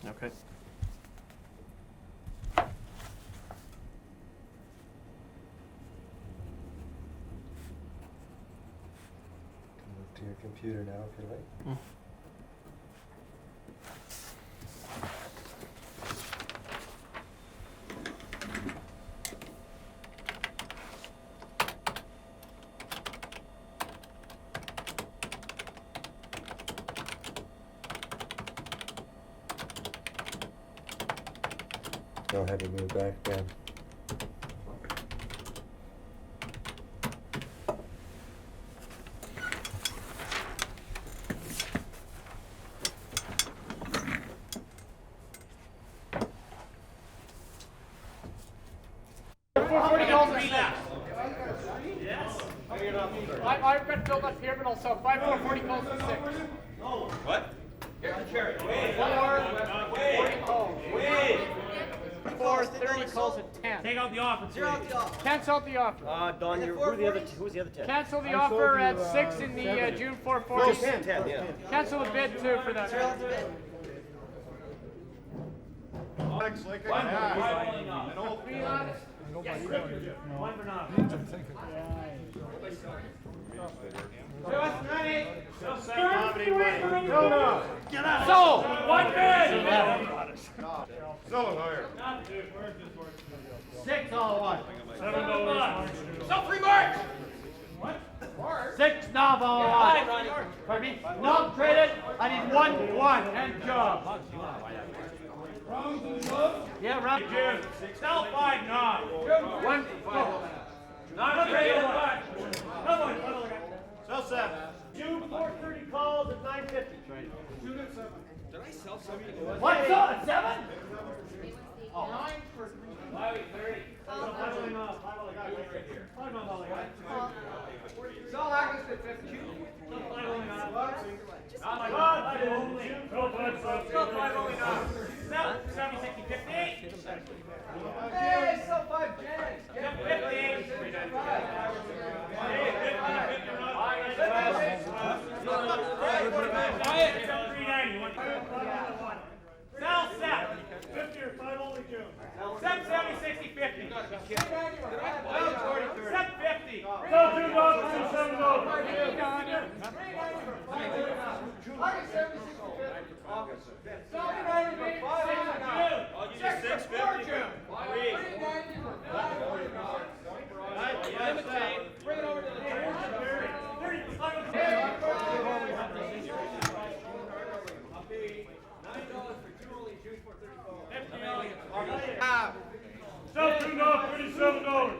Okay. Move to your computer now if you like. Go ahead and move back, Ben. I've got filled up here, but also 5 4 40 calls and 6. What? Four 40 calls. 4 30 calls and 10. Take out the offer. Zero out the offer. Cancel out the offer. Don, who's the other 10? Cancel the offer at 6 in the June 4 40. 10, yeah. Cancel the bid too for that. Zero out the bid. One for now. So, One bid. Sell it higher. 6 all one. $7. So free march. What? 6 Novo on. Pardon me? No, trade it. I need 1 end job. Yeah, round. Sell 5 now. 1 Not trade one. Come on. Sell 7. June 430 calls at 950. What's up? 7? Hey, sell 5 Jags. Sell 7. 50 or 5 only June. 770, 60, 50. 750. Sell I'll give you 650. Bring it over to the Sell $2, $37.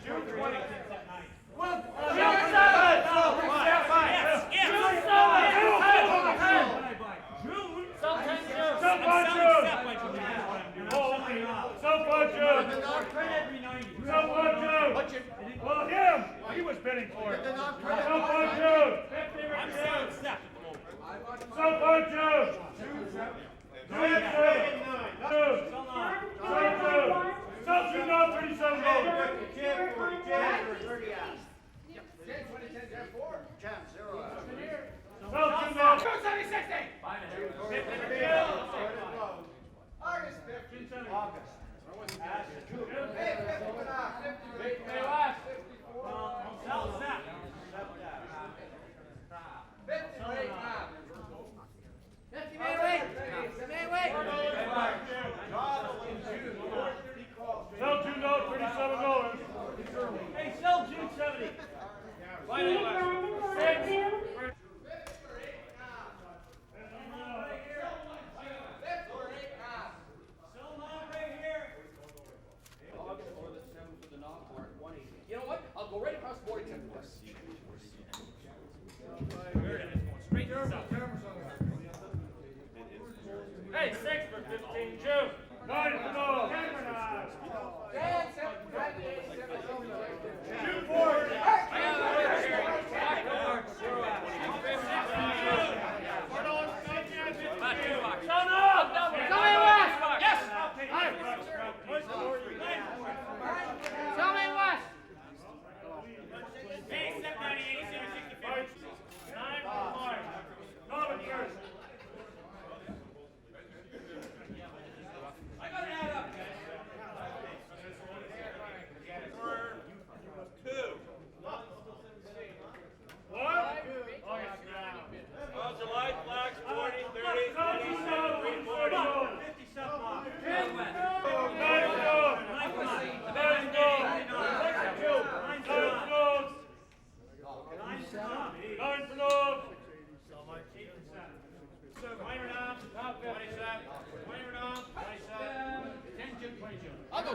June 20. Well, him! He was bidding for it. Hey, sell June 70. You know what? I'll go right across the board. Hey, 6 for 15 June. 9 for no. June 4. Tell me what? Hey, 790, 87, 65. 9 for March. Norman first.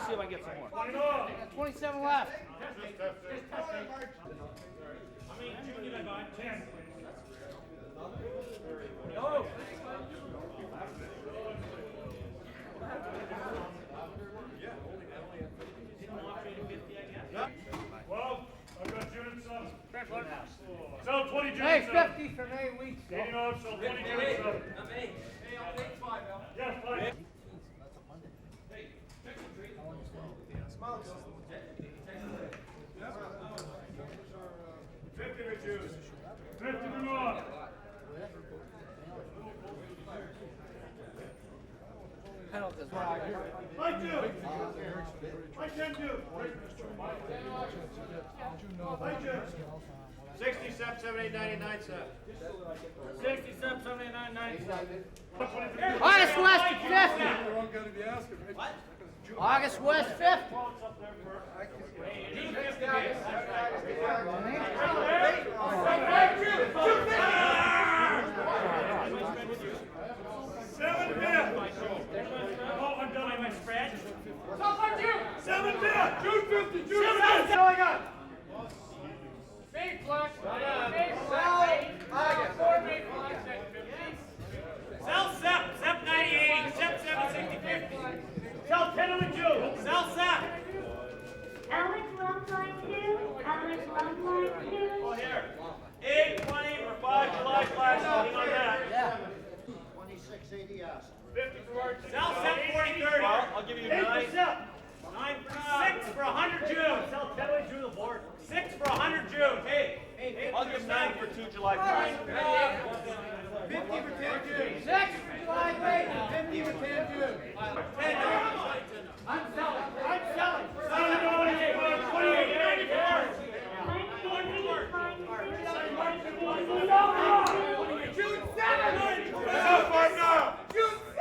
see if I can get some more. 27 left. How many June did I buy? 10. No. Well, I've got June and 7. Sell 20 June Hey, and 7. 50 from 8 weeks. 80 off, sell 20 June and 7. Hey, I'll take 5, Al. Yeah, 5. $50 for June. 50 for North. Mike June. Mike 10 June. Mike June. 67, 78, 99, 7. 67, 79, 97. August West 50. August West 50. Sell Sep 90, 80, Sep 7, 60, 50. Sell 10 of the June. Sell Sep. Alex loves line 2. Alex loves line 2. Oh, here. 8, 20 for 5 July classes. Anything on that? Yeah. 2680 asked. 50 for March. Sell Sep 40, 30. I'll give you 9. 9 for 6 for 100 June. Sell 10 of June the board. 6 for 100 June. Hey, I'll give 9 for 2 July classes. 50 for 10 June. 6 for July break. 50 for 10 June. I'm selling. I'm selling. 28, 94. June 7. So far now. June 7.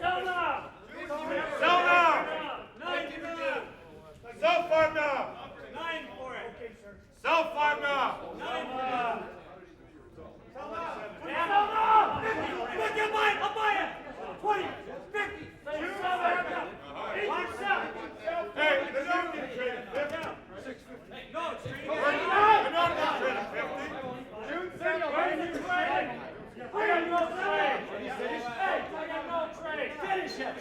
Sell now. Sell now. 9 for June. Sell farm now. 9 for it. Sell farm now. 9 for it. Sell now. Look at mine. I'll buy it. 20, 50. Hey, the note getting traded 50. No, it's trading. The note getting traded 50. June 7. Where did you trade? I got no trade. Hey, I got no trade. Finish it.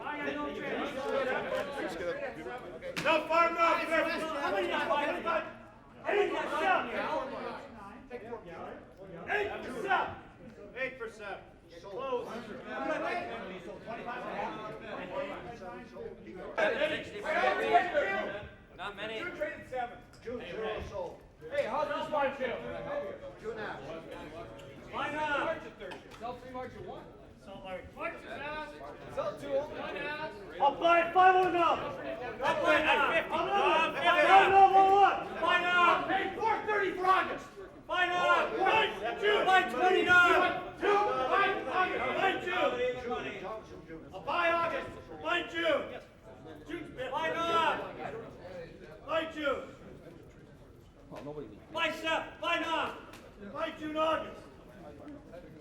I got no trade. Sell farm now. 50. How many did I buy? 8 for sell. 8 for sell. 8 for 7. Close. Not many. June traded 7. June 0 sold. Hey, how's this one feel? June asked. Why not? Sell 3 March at 1. Sell 2. I'll buy it 5 on now. I'll buy it at 50. No, buy now. Pay 430 for August. Buy now. Buy 29. Buy June. I'll buy August. Buy June. Buy now. Buy June. Buy Sep. Buy now. Buy June, August.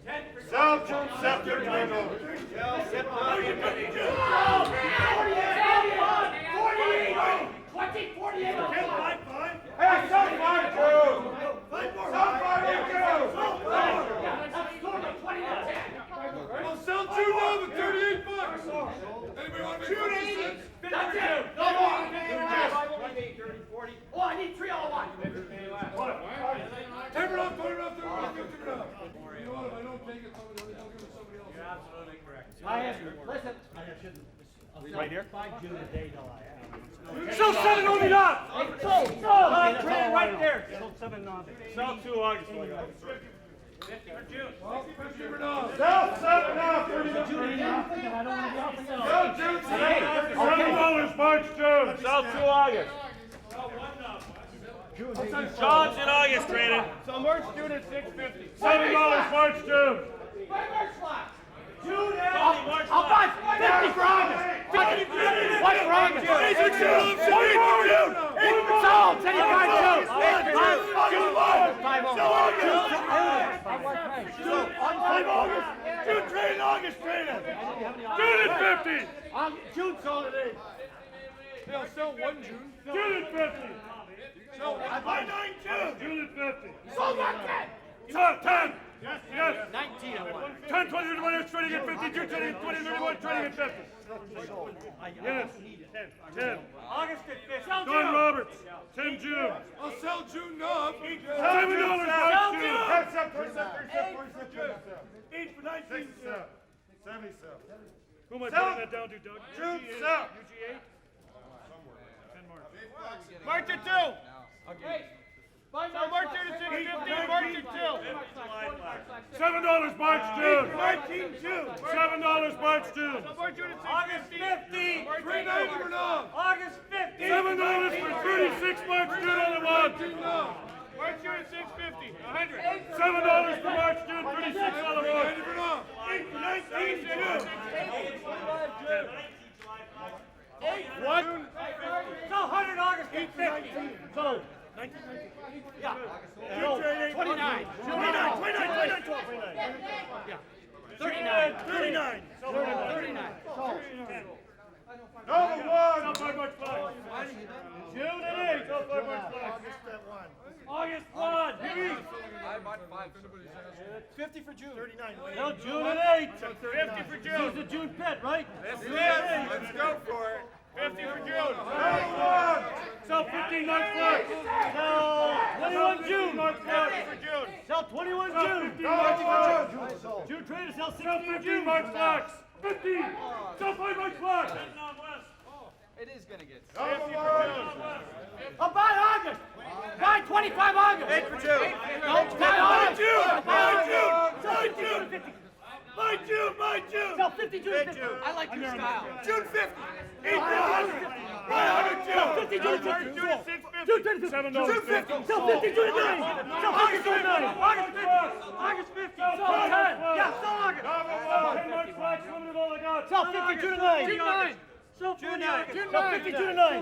10 for Sell June 7. Turn over. Sell 7. 48. Hey, sell farm June. Sell June over 38 bucks. Anybody want to make June 8? That's it. Oh, I need 3 all one. Turn it off, turn it off, turn it off, turn it off. You know what, if I don't take it, I'll give it to somebody else. You're absolutely correct. I have, listen, I shouldn't. Right here? 5 June a day till I have. Sell 7 on me up. Sold. Trade right there. Sell 2 August. 50 for June. 50 for now. Sell 7 now, 30 for June. Sell June 7. $7 March June. Sell 2 August. John's in August traded. So March June at 650. $7 March June. June I'll buy 50 for August. 50 for August. Sold. 75 June. 5 August. June trading August. August traded. June at 50. June sold it in. They'll sell one June. June at 50. So buy 9 June. June at 50. Sold that 10. So 10. Yes, yes. 19 I want. 10, 20, 21, trading at 50. June trading at 20, 31, trading at 50. Yes. 10. August at 50. Don Roberts. 10 June. I'll sell June Knob. $7 bucks June. Each for 19 June. 70 sell. Who am I putting that down to, Doug? June sell. UG8? 10 March. March at 2. So March at 650, March at 2. $7 March June. 19 June. $7 March June. August 50. $3.90 for Knob. August 50. $7 for 36 March June on the one. March June at 650. 100. $7 for March June, 36 on the one. $3.90 for Knob. 19 June. What? So 100 August at 50. So, Yeah. no, 29. 29. 39. 39. 39. Number one. Sell 5 March flag. June at 8. Sell 5 March flag. August 1. I bought 5. 50 for June. 39. No, June at 8. 50 for June. Use the June pit, right? That's it. Let's go for it. 50 for June. Sell 15 March flag. Sell 21 June March flag. 50 for June. Sell 21 Sell June. 15 March flag. June trader sell 60 Sell for 15 June. March flags. 50. Sell 5 March flags. It is gonna get. Oh, buy August. Buy 25 August. 8 for June. No, buy August. Buy June. Sell June 50. Buy June. Buy June. Sell 50 June 50. I like your style. June 50. 8 Buy 100 June. 50 June 50. June at 650. June 50. $7. June 50. Sell 50 June 9. Sell August June 9. August 50. August 50. Sell 10. Yeah, sell August. 10 March flags. Limited all I got. Sell 50 June 9. June 9. Sell June 49. 9. Sell 50 June 9.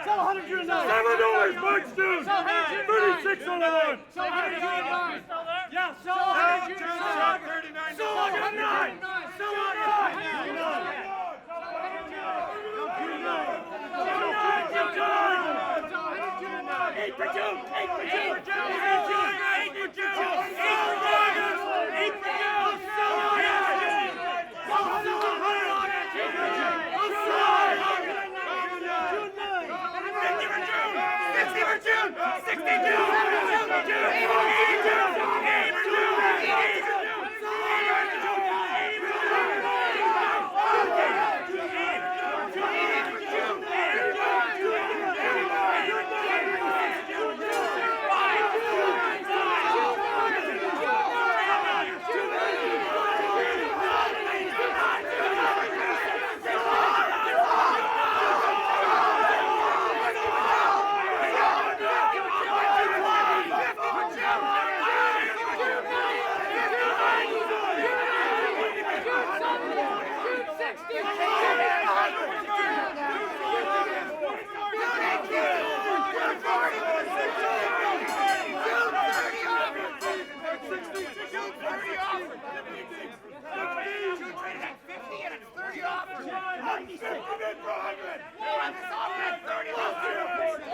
Sell 100 June 9. $7 March June. 36 on the one. Sell 100 June 9. Yeah, Sell 100 June 9. 39. Sell 100 June 9. Sell 100 June 9.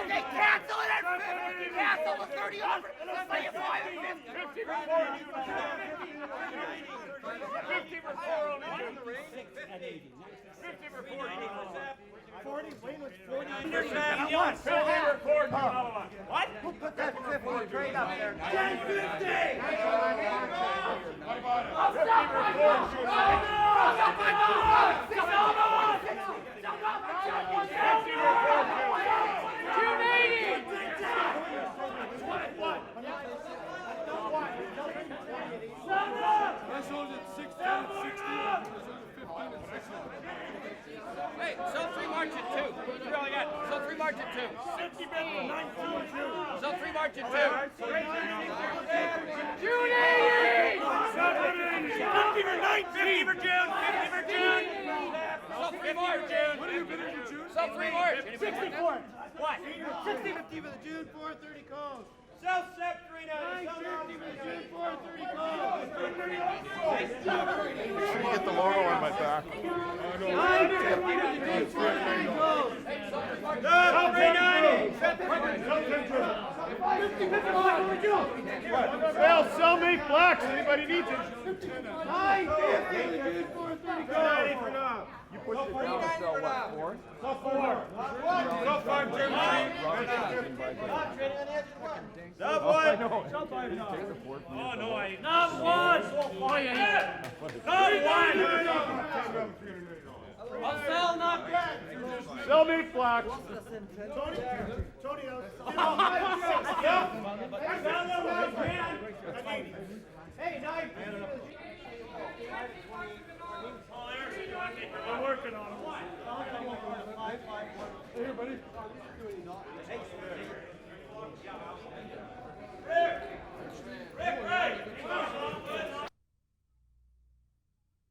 Okay, cancel it at 50. Cancel the 30 offer. Let's play it 5 and 50. 50 for 4 on the 50 for 40. 40, Wayne was 40. What? Who put that 50 trade up there? 1050! I sold it 6, 10, 16, 15, and 16. Hey, sell 3 March at 2. That's all I got. Sell 3 March at 2. 50 bid for 19 June. Sell 3 March at 2. June 80! 50 for 19! 50 for June! 50 for June! Sell 3 March. June. What are you bidding for June? Sell 3 March. 64. What? 60 for the June 430 calls. Sell Sep 390. 950 for the June 430 calls. get the logo on my back. Well, sell me blacks. Anybody needs it. 950 for now. You push it down and sell what, 4? Sell 4. Sell 5, Jim. Sell 1. Sell 5 now. Oh, no, I. Not 1. Not 1. I'll sell, not black. Sell me blacks. Tony, Hey, 9. I'm working on it. Hey, buddy.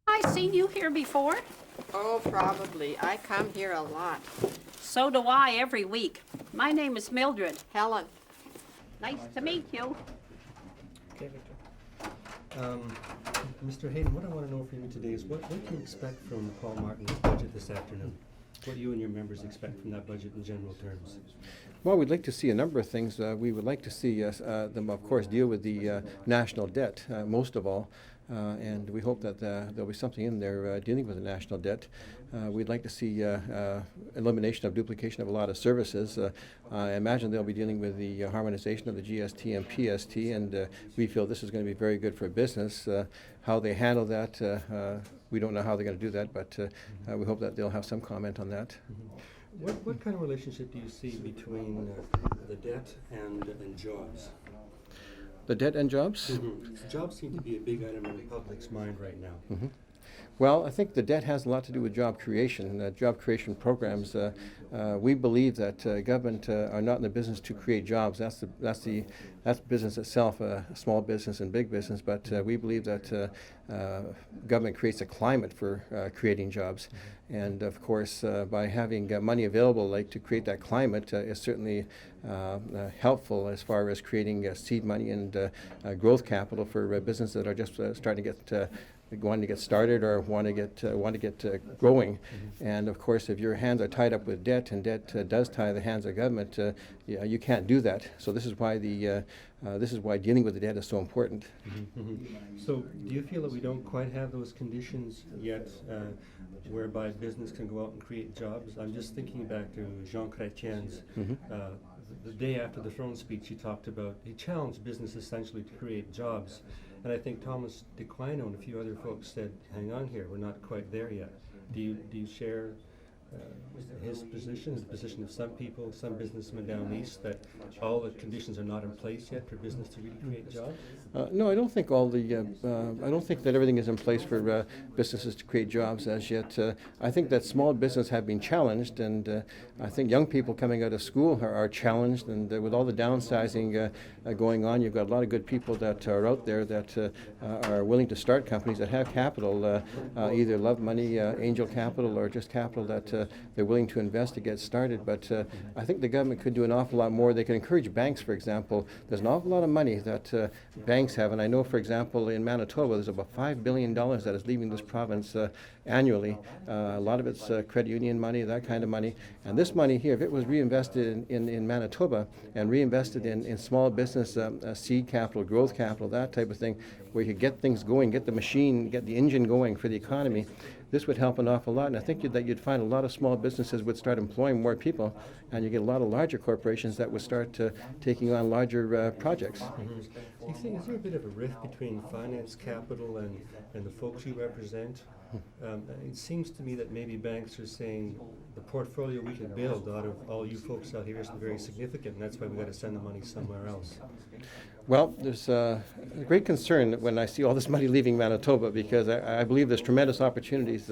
I seen you here before? Oh, probably. I come here a lot. So do I every week. My name is Mildred. Helen. Nice to meet you. Okay, Victor. Mr. Hayden, what I want to know from you today is what can you expect from Paul Martin's budget this afternoon? What do you and your members expect from that budget in general terms? Well, we'd like to see a number of things. We would like to see them, of course, deal with the national debt, most of all. And we hope that there'll be something in there dealing with the national debt. We'd like to see elimination of duplication of a lot of services. I imagine they'll be dealing with the harmonization of the GST and PST, and we feel this is going to be very good for business. How they handle that, we don't know how they're going to do that, but we hope that they'll have some comment on that. What kind of relationship do you see between the debt and jobs? The debt and jobs? Mm-hmm. Jobs seem to be a big item in the public's mind right now. Mm-hmm. Well, I think the debt has a lot to do with job creation, job creation programs. We believe that government are not in the business to create jobs. That's business itself, small business and big business. But we believe that government creates a climate for creating jobs, and of course, by having money available, like to create that climate, is certainly helpful as far as creating seed money and growth capital for businesses that are just starting to get. Want to get started or want to get growing, and of course, if your hands are tied up with debt, and debt does tie the hands of government, you can't do that. So this is why dealing with the debt is so important. So, do you feel that we don't quite have those conditions yet, whereby business can go out and create jobs? I'm just thinking back to Jean Chrétien's. The day after the throne speech, he challenged business essentially to create jobs. And I think Thomas Declino and a few other folks said, hang on here, we're not quite there yet. Do you share his position, the position of some people, some businessmen down east, that all the conditions are not in place yet for business to really create jobs? No, I don't think I don't think that everything is in place for businesses to create jobs as yet. I think that small business have been challenged, and I think young people coming out of school are challenged, and with all the downsizing going on, you've got a lot of good people that are out there that are willing to start companies that have capital, either love money, angel capital, or just capital that they're willing to invest to get started. But I think the government could do an awful lot more. They can encourage banks, for example. There's an awful lot of money that banks have, and I know, for example, in Manitoba, there's about $5 billion that is leaving this province annually. A lot of it's credit union money, that kind of money. And this money here, if it was reinvested in Manitoba and reinvested in small business seed capital, growth capital, that type of thing, where you could get things going, get the machine, get the engine going for the economy, this would help an awful lot. And I think that you'd find a lot of small businesses would start employing more people, and you get a lot of larger corporations that would start taking on larger projects. You think, is there a bit of a rift between finance capital and the folks you represent? It seems to me that maybe banks are saying the portfolio we can build out of all you folks out here isn't very significant, and that's why we got to send the money somewhere else. Well, there's a great concern when I see all this money leaving Manitoba, because I believe there's tremendous opportunities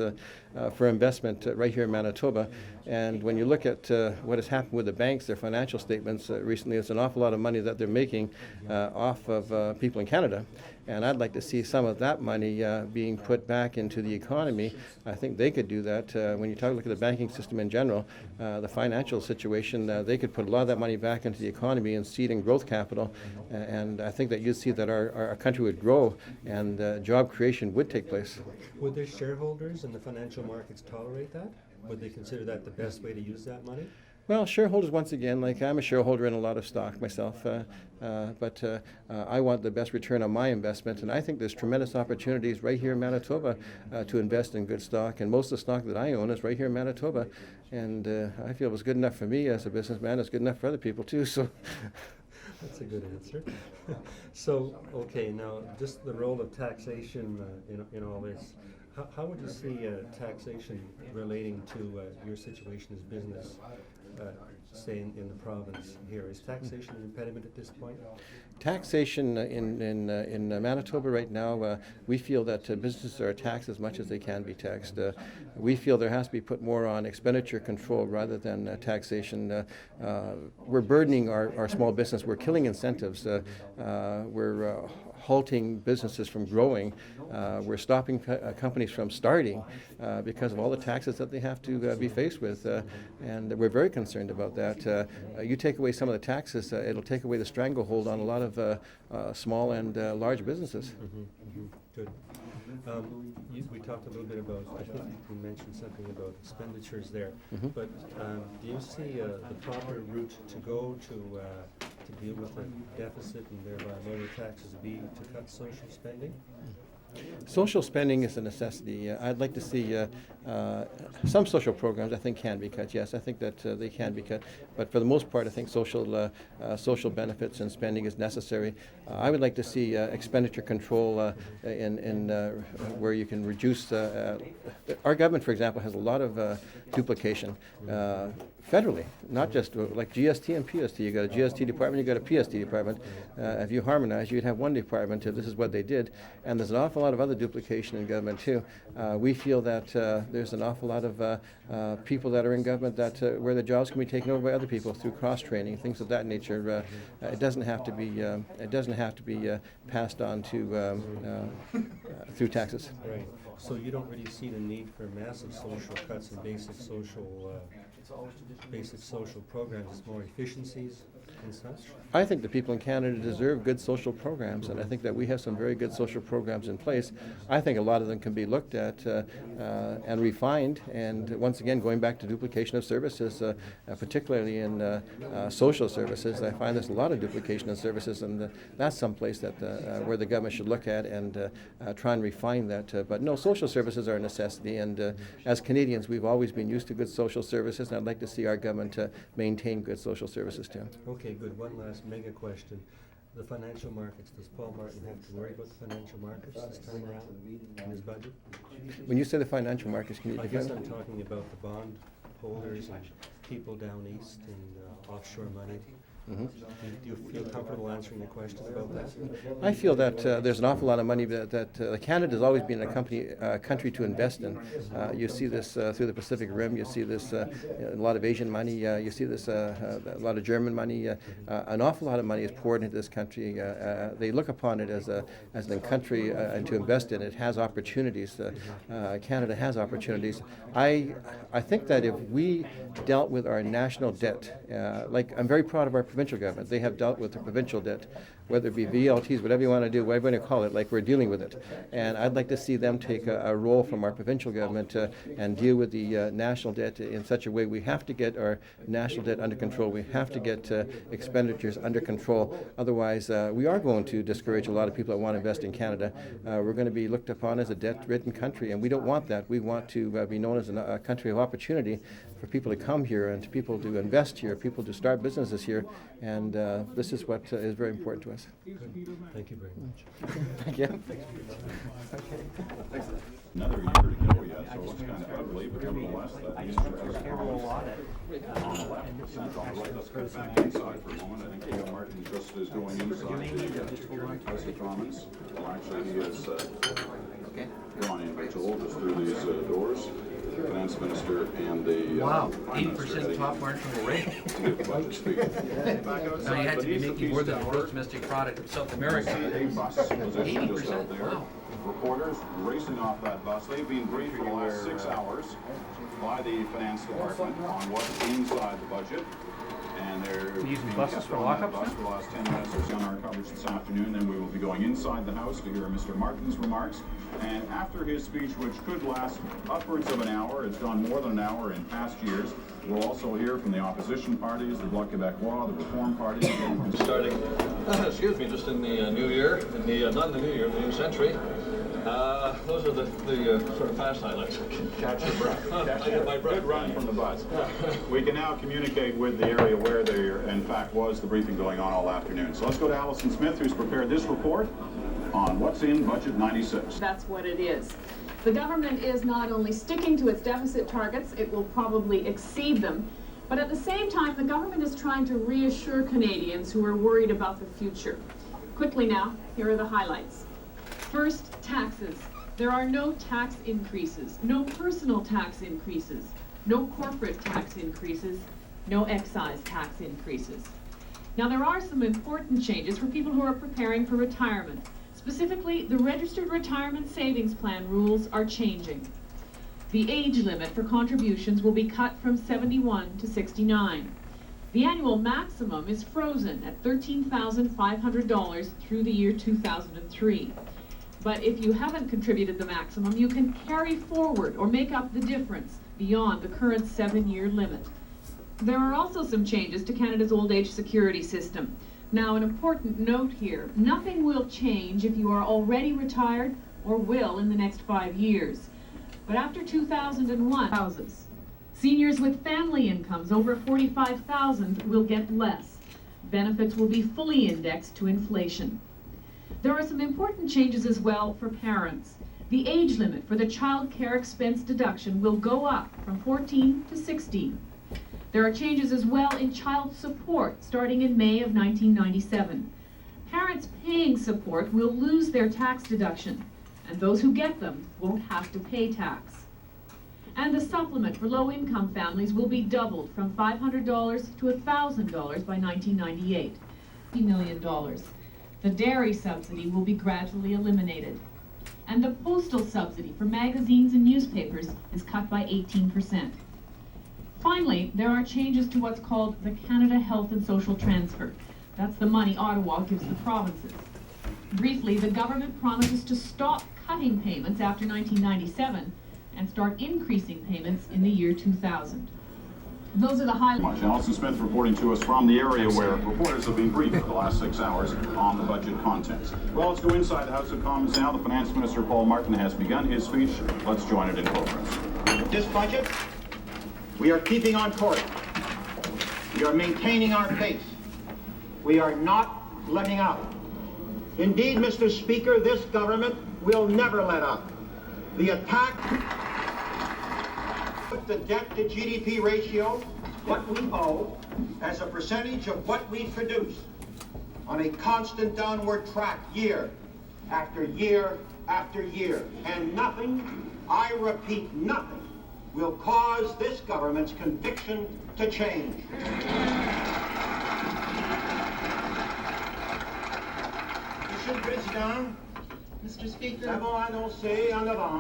for investment right here in Manitoba. And when you look at what has happened with the banks, their financial statements recently, it's an awful lot of money that they're making off of people in Canada. and I'd like to see some of that money being put back into the economy. I think they could do that. When you look at the banking system in general, the financial situation, they could put a lot of that money back into the economy and seed and growth capital, and I think that you'd see that our country would grow and job creation would take place. Would their shareholders in the financial markets tolerate that? Would they consider that the best way to use that money? Well, shareholders, once again, like I'm a shareholder in a lot of stock myself, but I want the best return on my investment, and I think there's tremendous opportunities right here in Manitoba to invest in good stock, and most of the stock that I own is right here in Manitoba, and I feel it was good enough for me as a businessman. It's good enough for other people too, so. That's a good answer. So, okay, now just the role of taxation in all this. How would you see taxation relating to your situation as business, say in the province here? Is taxation an impediment at this point? Taxation in Manitoba right now, we feel that businesses are taxed as much as they can be taxed. We feel there has to be put more on expenditure control rather than taxation. We're burdening our small business. We're killing incentives. We're halting businesses from growing. We're stopping companies from starting because of all the taxes that they have to be faced with, and we're very concerned about that. You take away some of the taxes, it'll take away the stranglehold on a lot of small and large businesses. Good. We talked a little bit about, I think you mentioned something about expenditures there, but do you see the proper route to go to deal with the deficit and thereby lower taxes be to cut social spending? Social spending is a necessity. I'd like to see some social programs I think can be cut. Yes, I think that they can be cut. But for the most part, I think social benefits and spending is necessary. I would like to see expenditure control in where you can reduce. Our government, for example, has a lot of duplication. Federally, not just like GST and PST. You got a GST department, you got a PST department. If you harmonize, you'd have one department. This is what they did, and there's an awful lot of other duplication in government too. We feel that there's an awful lot of people that are in government that where the jobs can be taken over by other people through cross training, things of that nature. It doesn't have to be passed on to through taxes. Right. So you don't really see the need for massive social cuts and basic social programs. It's more efficiencies and such. I think the people in Canada deserve good social programs, and I think that we have some very good social programs in place. I think a lot of them can be looked at and refined, and once again, going back to duplication of services, particularly in social services, I find there's a lot of duplication of services, and that's someplace that where the government should look at and try and refine that. But no, social services are a necessity, and as Canadians, we've always been used to good social services, and I'd like to see our government maintain good social services too. Okay, good. One last mega question. The financial markets, does Paul Martin have to worry about the financial markets this time around in his budget? When you say the financial markets, can you I define? guess I'm talking about the bond holders and people down east and offshore money. Do you feel comfortable answering the question about that? I feel that there's an awful lot of money that Canada has always been a country to invest in. You see this through the Pacific Rim. You see this a lot of Asian money. You see this a lot of German money. An awful lot of money is poured into this country. They look upon it as a country and to invest in. It has opportunities. Canada has opportunities. I think that if we dealt with our national debt, like I'm very proud of our provincial government. They have dealt with the provincial debt, whether it be VLTs, whatever you want to do, whatever you want to call it, like we're dealing with it. And I'd like to see them take a role from our provincial government and deal with the national debt in such a way. We have to get our national debt under control. We have to get expenditures under control. Otherwise, we are going to discourage a lot of people that want to invest in Canada. We're going to be looked upon as a debt-ridden country, and we don't want that. We want to be known as a country of opportunity for people to come here and to people to invest here, people to start businesses here, and this is what is very important to us. Good. Thank you very much. Thank you. Another year to go yet, so it's kind of ugly, but nevertheless, these are just let's go back inside for a moment. I think Paul Martin just is going inside to security custody comments. Well, actually, he has gone in, we're told, just through these doors. finance minister and the Wow, prime minister 80% top marginal rate. to give the budget speech. So you had to be making more than the gross domestic product of South America. A bus positioned just 80%? out there. Wow. Reporters racing off that bus. They've been briefed for the last 6 hours by the finance department on what's inside the budget. And they're using being buses kept for on that lockups bus now? for the last 10 minutes or so on our coverage this afternoon. Then we will be going inside the House to hear Mr. Martin's remarks. And after his speech, which could last upwards of an hour, it's gone more than an hour in past years, we'll also hear from the opposition parties, the Bloc Québécois, the Reform Party. Starting, excuse me, just in the new year, in the not in the new year, the new century. Those are the sort of fast highlights. Catch your breath. I get my breath. Good run from the bus. We can now communicate with the area where there, in fact, was the briefing going on all afternoon. So let's go to Alison Smith, who's prepared this report on what's in Budget 96. That's what it is. The government is not only sticking to its deficit targets, it will probably exceed them, but at the same time, the government is trying to reassure Canadians who are worried about the future. Quickly now, here are the highlights. First, taxes. There are no tax increases, no personal tax increases, no corporate tax increases, no excise tax increases. Now, there are some important changes for people who are preparing for retirement. Specifically, the registered retirement savings plan rules are changing. The age limit for contributions will be cut from 71 to 69. The annual maximum is frozen at $13,500 through the year 2003. But if you haven't contributed the maximum, you can carry forward or make up the difference beyond the current 7-year limit. There are also some changes to Canada's old age security system. Now, an important note here, nothing will change if you are already retired or will in the next 5 years. But after 2001, houses. Seniors with family incomes over $45,000 will get less. Benefits will be fully indexed to inflation. There are some important changes as well for parents. The age limit for the child care expense deduction will go up from 14 to 16. There are changes as well in child support starting in May of 1997. Parents paying support will lose their tax deduction, and those who get them won't have to pay tax. And the supplement for low-income families will be doubled from $500 to $1,000 by 1998. $50 million. The dairy subsidy will be gradually eliminated. And the postal subsidy for magazines and newspapers is cut by 18%. Finally, there are changes to what's called the Canada Health and Social Transfer. That's the money Ottawa gives the provinces. Briefly, the government promises to stop cutting payments after 1997 and start increasing payments in the year 2000. Those are the highlights. Alison Smith reporting to us from the area where reporters have been briefed for the last 6 hours on the budget contents. Well, let's go inside the House of Commons now. The Finance Minister, Paul Martin, has begun his speech. Let's join it in progress. This budget, we are keeping on course. We are maintaining our pace. We are not letting up. Indeed, Mr. Speaker, this government will never let up. The attack, the debt to GDP ratio, what we owe, as a percentage of what we produce, on a constant downward track year after year after year. And nothing, I repeat, nothing, will cause this government's conviction to change. Monsieur le Président, Mr. Speaker,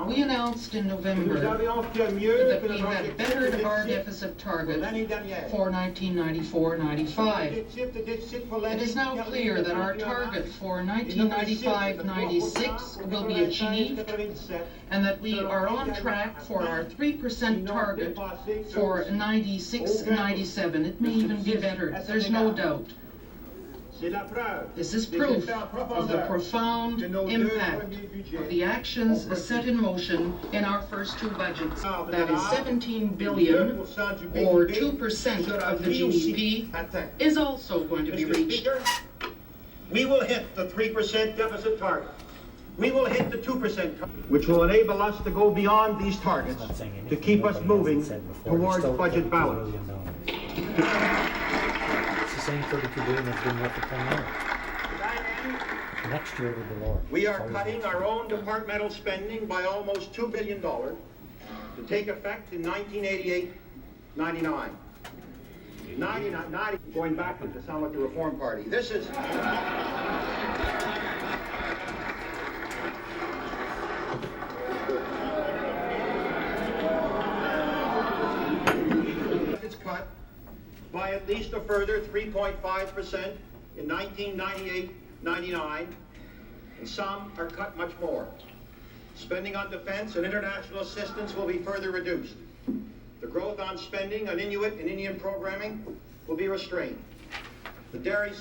we announced in November that we had bettered our deficit target for 1994-95. It is now clear that our target for 1995-96 will be achieved and that we are on track for our 3% target for 96-97. It may even be better, there's no doubt. This is proof of the profound impact of the actions set in motion in our first two budgets. That is 17 billion, or 2% of the GDP, is also going to be reached. We will hit the 3% deficit target. We will hit the 2%, which will enable us to go beyond these targets to keep us moving towards budget balance. Same 32 billion that's been there for 10 years. Next year will be lower. We are cutting our own departmental spending by almost $2 billion. to take effect in 1988-99. 90, going backwards to sound like the Reform Party. This is... It's cut by at least a further 3.5% in 1998-99, and some are cut much more. Spending on defense and international assistance will be further reduced. The growth on spending on Inuit and Indian programming will be restrained. The dairy...